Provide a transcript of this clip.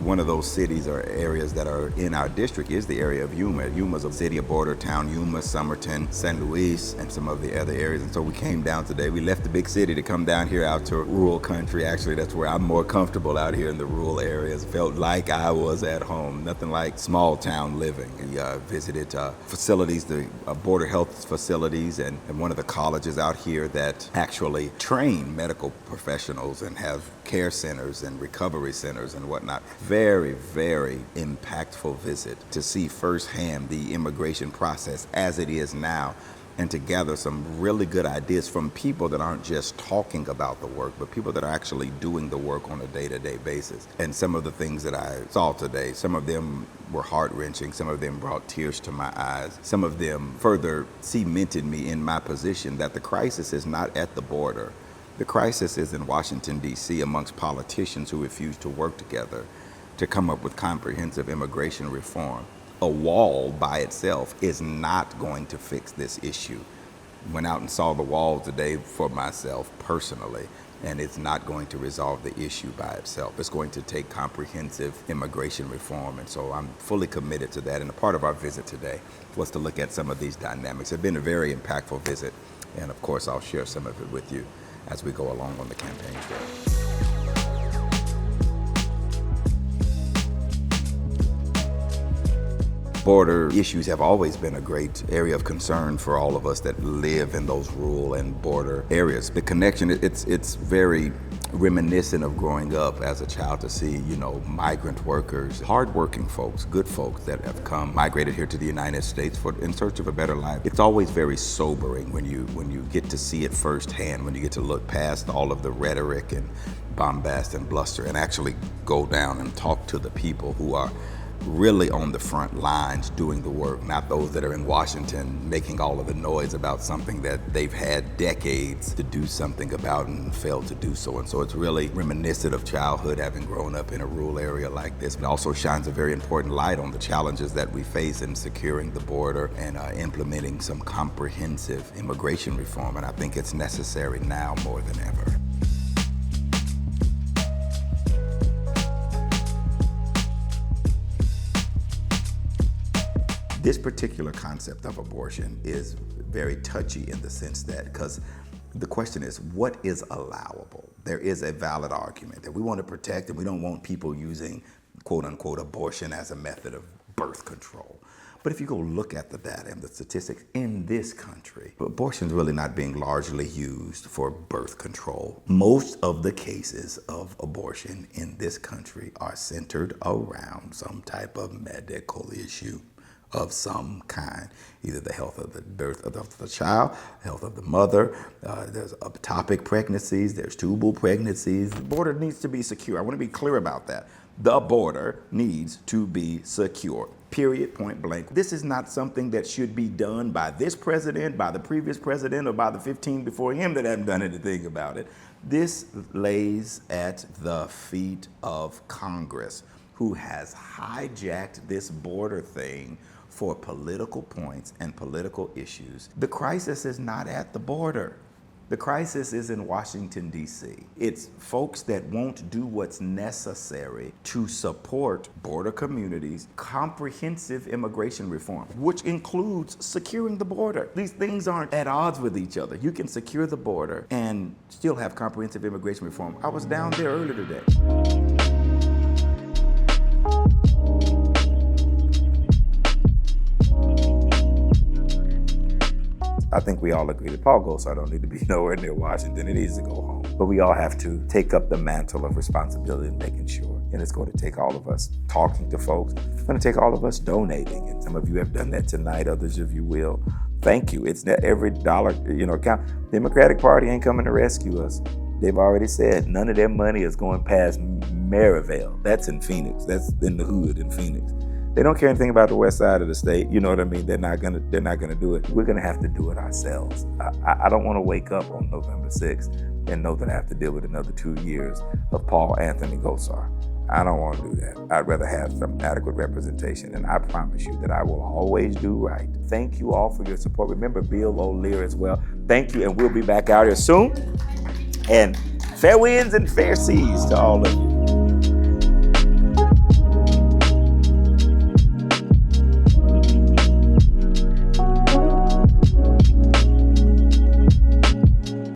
One of those cities or areas that are in our district is the area of Yuma. Yuma's a city, a border town, Yuma, Somerton, San Luis, and some of the other areas. And so we came down today. We left the big city to come down here out to rural country. Actually, that's where I'm more comfortable, out here in the rural areas. Felt like I was at home. Nothing like small town living. We visited facilities, the border health facilities, and one of the colleges out here that actually train medical professionals and have care centers and recovery centers and whatnot. Very, very impactful visit to see firsthand the immigration process as it is now, and to gather some really good ideas from people that aren't just talking about the work, but people that are actually doing the work on a day-to-day basis. And some of the things that I saw today, some of them were heart-wrenching, some of them brought tears to my eyes, some of them further cemented me in my position that the crisis is not at the border. The crisis is in Washington, D.C., amongst politicians who refuse to work together to come up with comprehensive immigration reform. A wall by itself is not going to fix this issue. Went out and saw the wall today for myself personally, and it's not going to resolve the issue by itself. It's going to take comprehensive immigration reform, and so I'm fully committed to that. And a part of our visit today was to look at some of these dynamics. It's been a very impactful visit, and of course I'll share some of it with you as we go along on the campaign trail. Border issues have always been a great area of concern for all of us that live in those rural and border areas. The connection, it's very reminiscent of growing up as a child to see, migrant workers, hardworking folks, good folks that have migrated here to the United States in search of a better life. It's always very sobering when you get to see it firsthand, when you get to look past all of the rhetoric and bombast and bluster and actually go down and talk to the people who are really on the front lines doing the work, not those that are in Washington making all of the noise about something that they've had decades to do something about and failed to do so. And so it's really reminiscent of childhood, having grown up in a rural area like this. It also shines a very important light on the challenges that we face in securing the border and implementing some comprehensive immigration reform. And I think it's necessary now more than ever. This particular concept of abortion is very touchy in the sense that, because the question is, what is allowable? There is a valid argument that we want to protect, and we don't want people using quote unquote abortion as a method of birth control. But if you go look at the data and the statistics in this country, abortion is really not being largely used for birth control. Most of the cases of abortion in this country are centered around some type of medical issue of some kind, either the health of the birth of the child, health of the mother, there's ectopic pregnancies, there's tubal pregnancies. The border needs to be secure. I want to be clear about that. The border needs to be secure, period, point blank. This is not something that should be done by this president, by the previous president, or by the 15 before him that haven't done anything about it. This lays at the feet of Congress, who has hijacked this border thing for political points and political issues. The crisis is not at the border. The crisis is in Washington, D.C. It's folks that won't do what's necessary to support border communities' comprehensive immigration reform, which includes securing the border. These things aren't at odds with each other. You can secure the border and still have comprehensive immigration reform. I was down there earlier today. I think we all agree that Paul Gosar don't need to be nowhere near Washington. He needs to go home. But we all have to take up the mantle of responsibility and making sure. And it's going to take all of us talking to folks. It's going to take all of us donating. And some of you have done that tonight. Others of you will. Thank you. It's not every dollar, count. The Democratic Party ain't coming to rescue us. They've already said none of their money is going past Maryvale. That's in Phoenix. That's in the hood in Phoenix. They don't care anything about the west side of the state. You know what I mean? They're not gonna do it. We're gonna have to do it ourselves. I don't want to wake up on November 6th and know that I have to deal with another 2 years of Paul Anthony Gosar. I don't want to do that. I'd rather have some adequate representation, and I promise you that I will always do right. Thank you all for your support. Remember Bill O'Leary as well. Thank you, and we'll be back out here soon. And fair winds and fair seas to all of you.